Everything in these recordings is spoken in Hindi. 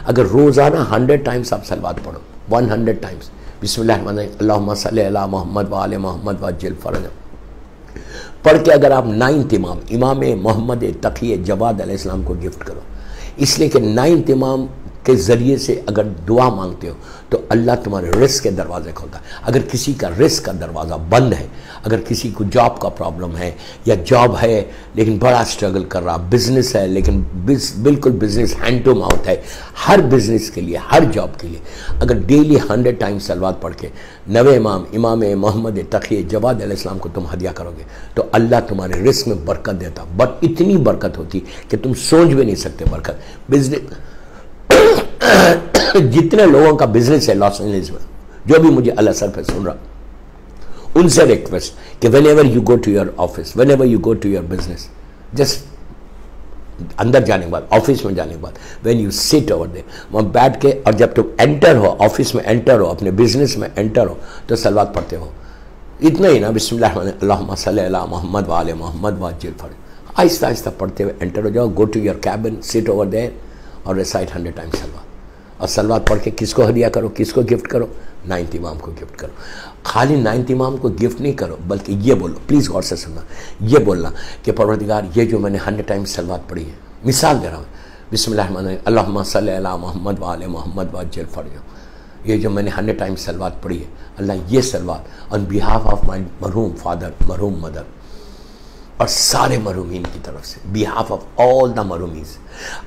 अगर रोज़ाना 100 टाइम्स आप सलवात पढ़ो, 100 टाइम्स बिस्मिल्लाहिर्रहमानिर्रहीम अल्लाहुम्मा सल्ली अला मोहम्मद व आले मोहम्मद वअज्जिल फरज पढ़ के अगर आप 9th इमाम मोहम्मद तकी जवाद अलैहिस्सलाम को गिफ्ट करो, इसलिए कि 9th इमाम के ज़रिए से अगर दुआ मांगते हो तो अल्लाह तुम्हारे रिस्क के दरवाज़े खोलता है। अगर किसी का रिस्क का दरवाज़ा बंद है, अगर किसी को जॉब का प्रॉब्लम है या जॉब है लेकिन बड़ा स्ट्रगल कर रहा, बिज़नेस है लेकिन बिल्कुल बिज़नेस हैंड टू माउथ है, हर बिज़नेस के लिए, हर जॉब के लिए अगर डेली 100 टाइम्स सलवात पढ़ के नवे इमाम मोहम्मद तकी जवाद अलैहिस्सलाम को तुम हदिया करोगे तो अल्लाह तुम्हारे रिस्क में बरकत देता। बट इतनी बरकत होती कि तुम सोच भी नहीं सकते बरकत। बिजनेस जितने लोगों का बिजनेस है लॉस एंजलिस में, जो भी मुझे अल असर पे सुन रहा, उनसे रिक्वेस्ट कि whenever you go to your office, whenever you go to your business, just अंदर जाने के बाद, ऑफिस में जाने के बाद, when you sit over there, वहाँ बैठ के, और जब तुम एंटर हो, ऑफिस में एंटर हो, अपने बिजनेस में एंटर हो, तो सलवात पढ़ते हो। इतना ही ना, बिस्मिल्लाह अल्लाहुम्मा सल्ली अला मोहम्मद व आले मोहम्मद वअज्जिल फरज, आहिस्ता आहिस्ता पढ़ते हुए एंटर हो जाओ। Go to your cabin, sit over there और रिसाइट 100 टाइम्स सलवात। और सलवात पढ़ के किसको हदिया करो, किसको गिफ्ट करो? 9th इमाम को गिफ्ट करो। खाली 9th इमाम को गिफ्ट नहीं करो, बल्कि ये बोलो, प्लीज़ गौर से सुनना, ये बोलना कि परवरदिगार ये जो मैंने 100 टाइम्स सलवात पढ़ी है, मिसाल दे रहा हूँ, बिस्मिल्लाहिर्रहमानिर्रहीम अल्लाहुम्मा सल्ली अला मोहम्मद व आले मोहम्मद वअज्जिल फरज, ये जो मैंने 100 टाइम्स सलवात पढ़ी है, अल्लाह ये सलवात ऑन बिहाफ ऑफ माई मरहूम फादर, मरहूम मदर और सारे मरहूमीन की तरफ से, बिहाफ ऑफ ऑल द मरहूमीज।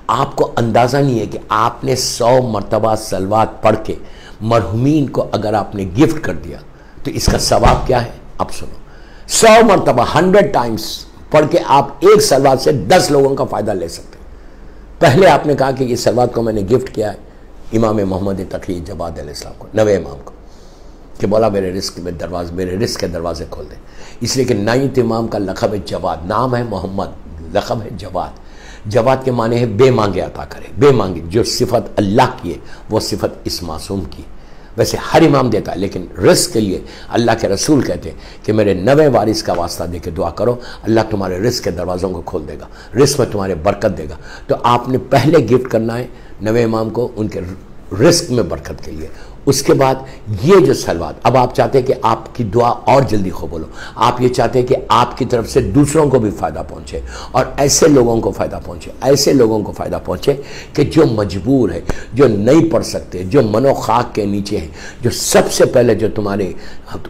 आपको अंदाज़ा नहीं है कि आपने 100 मरतबा सलवात पढ़ के मरहूमीन को अगर आपने गिफ्ट कर दिया तो इसका सवाब क्या है। अब सुनो, 100 मरतबा 100 टाइम्स पढ़ के आप एक सलवात से 10 लोगों का फ़ायदा ले सकते हैं। पहले आपने कहा कि ये सलवात को मैंने गिफ्ट किया है इमाम मोहम्मद तकी जवाद अलैहिस्सलाम को, नवे इमाम को, कि बोला मेरे रिस्क के दरवाजे खोल दे। इसलिए कि 9th इमाम का लक़ब है जवाद, नाम है मोहम्मद, लक़ब है जवाद। जवाद के माने है बेमांगे अता करे, बेमांगे, जो सिफत अल्लाह की है वो सिफत इस मासूम की। वैसे हर इमाम देता है, लेकिन रिस्क के लिए अल्लाह के रसूल कहते हैं कि मेरे नवे वारिस का वास्ता दे के दुआ करो, अल्लाह तुम्हारे रिस्क के दरवाज़ों को खोल देगा, रिस्क में तुम्हारे बरकत देगा। तो आपने पहले गिफ्ट करना है नवे इमाम को उनके रिस्क में बरकत के लिए। उसके बाद ये जो सलवात, अब आप चाहते हैं कि आपकी दुआ और जल्दी कबूल हो, आप ये चाहते हैं कि आपकी तरफ से दूसरों को भी फ़ायदा पहुँचे और ऐसे लोगों को फ़ायदा पहुँचे, ऐसे लोगों को फ़ायदा पहुँचे कि जो मजबूर है, जो नहीं पढ़ सकते, जो मनो खाक के नीचे हैं, जो सबसे पहले जो तुम्हारे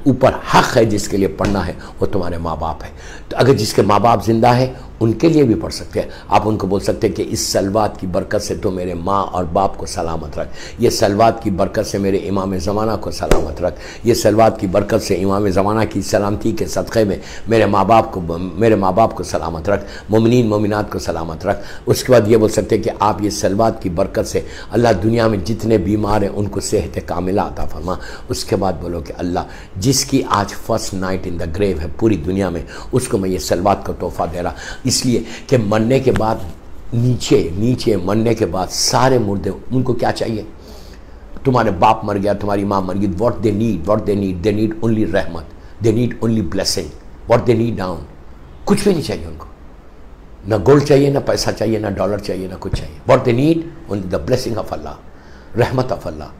ऊपर हक़ है जिसके लिए पढ़ना है वो तुम्हारे माँ बाप है। तो अगर जिसके माँ बाप ज़िंदा है उनके लिए भी पढ़ सकते हैं। आप उनको बोल सकते हैं कि इस सलवात की बरकत से तो मेरे माँ और बाप को सलामत रख, ये सलवात की बरकत से मेरे इमाम ज़माना को सलामत रख, ये सलवात की बरकत से इमाम ज़माना की सलामती के सदक़े में मेरे माँ बाप को सलामत रख, मोमिनीन मोमिनात को सलामत रख। उसके बाद ये बोल सकते हैं कि आप ये सलवात की बरकत से अल्लाह दुनिया में जितने बीमार हैं उनको सेहत कामिला अता फरमा। उसके बाद बोलो कि अल्लाह जिसकी आज first night in the grave है पूरी दुनिया में, उसको मैं ये सलवात का तोहफ़ा दे रहा, इसलिए कि मरने के बाद नीचे मरने के बाद सारे मुर्दे, उनको क्या चाहिए? तुम्हारे बाप मर गया, तुम्हारी माँ मर गई, व्हाट दे नीड ओनली रहमत, दे need only blessing, what they need down, कुछ भी नहीं चाहिए उनको, ना गोल्ड चाहिए, ना पैसा चाहिए, ना डॉलर चाहिए, ना कुछ चाहिए। What they need only the blessing of Allah, रहमत ऑफ अल्लाह,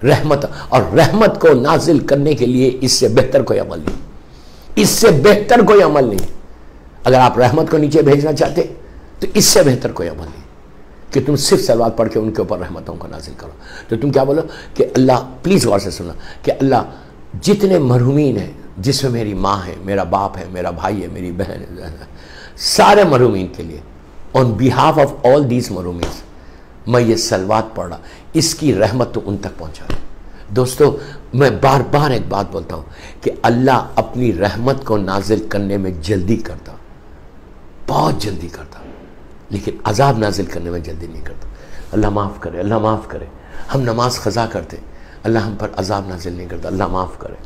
रहमत। और रहमत को नाजिल करने के लिए इससे बेहतर कोई अमल नहीं, इससे बेहतर कोई अमल नहीं। अगर आप रहमत को नीचे भेजना चाहते तो इससे बेहतर कोई अमल नहीं कि तुम सिर्फ सलवात पढ़ के उनके ऊपर रहमतों को नाजिल करो। तो तुम क्या बोलो कि अल्लाह, प्लीज़ गौर से सुनना, कि अल्लाह जितने मरहूमीन हैं, जिसमें मेरी माँ है, मेरा बाप है, मेरा भाई है, मेरी बहन है, सारे मरहूमीन के लिए, on behalf of all these मरहूमीन मैं ये सलवात पढ़ रहा, इसकी रहमत तो उन तक पहुँचा है। दोस्तों, मैं बार बार एक बात बोलता हूँ कि अल्लाह अपनी रहमत को नाजिल करने में जल्दी करता, बहुत जल्दी करता, लेकिन अजाब नाजिल करने में जल्दी नहीं करता। अल्लाह माफ़ करे, अल्लाह माफ़ करे। हम नमाज क़ज़ा करते, अल्लाह हम पर अजाब नाजिल नहीं करता, अल्लाह माफ़ करे।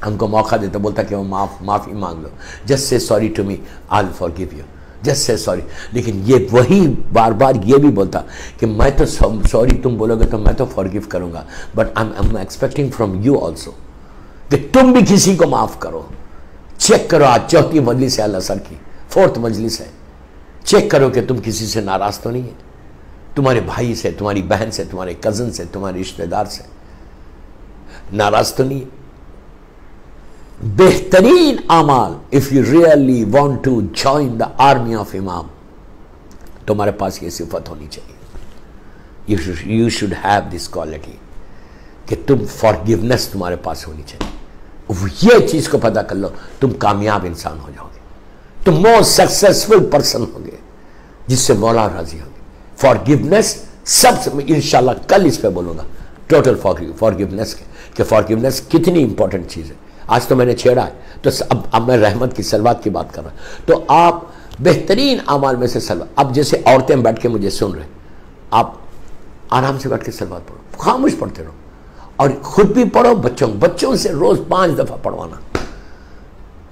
हमको मौका देता, बोलता कि वो माफ़ी मांग लो, just say sorry to me, I will forgive you, just say sorry. लेकिन ये वही बार बार ये भी बोलता कि मैं तो सॉरी तुम बोलोगे तो मैं तो फॉरगिव करूँगा, but I am expecting from you also कि तुम भी किसी को माफ़ करो। चेक करो, आज 4थी मजलिस है अल असर की, 4th मजलिस है, चेक करो कि तुम किसी से नाराज़ तो नहीं है। तुम्हारे भाई से, तुम्हारी बहन से, तुम्हारे कजन से, तुम्हारे रिश्तेदार से नाराज तो नहीं? बेहतरीन आमाल, if you really want to join the army of इमाम, तुम्हारे पास ये सिफत होनी चाहिए। You should have this quality कि तुम फॉरगिवनेस तुम्हारे पास होनी चाहिए। ये चीज को पता कर लो, तुम कामयाब इंसान हो जाओगे, तुम मोस्ट सक्सेसफुल पर्सन होगे जिससे मौला राजी होगी। फॉरगिवनेस सबसे, इंशाल्लाह कल इस पे बोलूंगा टोटल फॉरगिवनेस कि फॉरगिवनेस कितनी इंपॉर्टेंट चीज है। आज तो मैंने छेड़ा है, तो अब मैं रहमत की सलवात की बात कर रहा हूं। तो आप बेहतरीन अमाल में से सलवात, अब जैसे औरतें बैठ के मुझे सुन रहे, आप आराम से बैठ के सलवात पढ़ो, खामोश पढ़ते रहो और खुद भी पढ़ो, बच्चों से रोज 5 दफा पढ़वाना।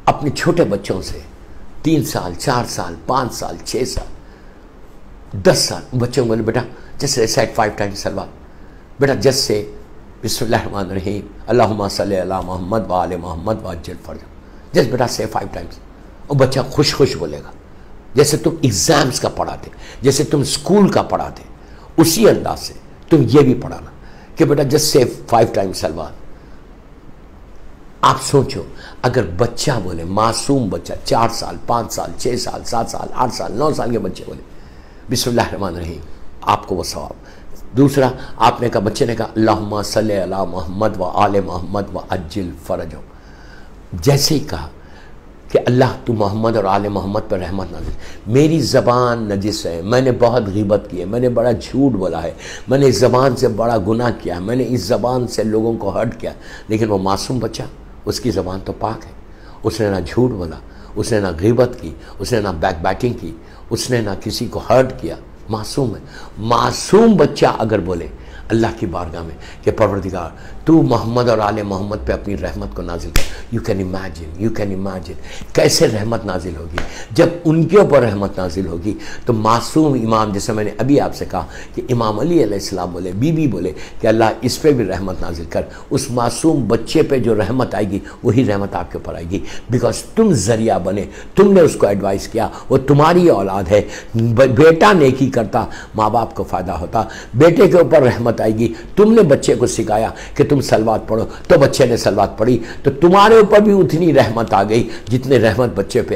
अपने छोटे बच्चों से 3 साल 4 साल 5 साल 6 साल 10 साल बच्चों को बोले बेटा जस्ट रिसाइट 5 टाइम्स सलवात, बेटा जस्ट से बिस्मिल्लाहिर्रहमानिर्रहीम अल्लाहुम्मा सल्ली अला मोहम्मद व आले मोहम्मद व अज्जिल फरज, जस्ट बेटा से 5 टाइम्स। और बच्चा खुश खुश बोलेगा, जैसे तुम एग्जाम्स का पढ़ाते, जैसे तुम स्कूल का पढ़ाते, उसी अंदाज से तुम ये भी पढ़ाना कि बेटा जस्ट से 5 टाइम्स सलवात। आप सोचो अगर बच्चा बोले, मासूम बच्चा 4 साल 5 साल 6 साल 7 साल 8 साल 9 साल के बच्चे बोले बिस्मिल्लाहिर्रहमानिर्रहीम, आपको वो सवाब। दूसरा, आपने कहा, बच्चे ने कहा अल्लाहुम्मा सल्ली अला मोहम्मद व आले मोहम्मद व अज्जिल फरजो, जैसे ही कहा कि अल्लाह तू मोहम्मद और आले मोहम्मद पर रहमत नाज़िल। मेरी ज़बान नजिस है, मैंने बहुत ग़ीबत की है, मैंने बड़ा झूठ बोला है, मैंने इस ज़बान से बड़ा गुनाह किया है, मैंने इस ज़बान से लोगों को हर्ट किया। लेकिन वो मासूम बच्चा, उसकी ज़बान तो पाक है, उसने ना झूठ बोला, उसने ना ग़ीबत की, उसने ना बैक बैटिंग की, उसने ना किसी को हर्ट किया, मासूम है। मासूम बच्चा अगर बोले अल्लाह की बारगाह में कि परवरदिगार तू मोहम्मद और आले मोहम्मद पे अपनी रहमत को नाजिल कर, यू कैन इमेजिन कैसे रहमत नाजिल होगी। जब उनके ऊपर रहमत नाजिल होगी तो मासूम इमाम, जैसे मैंने अभी आपसे कहा कि इमाम अली अलैहिस्सलाम बोले, बीबी बोले कि अल्लाह इस पे भी रहमत नाजिल कर, उस मासूम बच्चे पे जो रहमत आएगी वही रहमत आपके ऊपर आएगी, बिकॉज तुम जरिया बने, तुमने उसको एडवाइस किया, वो तुम्हारी औलाद है। बेटा नेकी करता, माँ बाप को फ़ायदा होता, बेटे के ऊपर रहमत आएगी। तुमने बच्चे को सिखाया कि तुम सलवात पढ़ो, तो बच्चे ने सलवात पढ़ी, तो तुम्हारे ऊपर भी उतनी रहमत आ गई जितने रहमत बच्चे पे आई।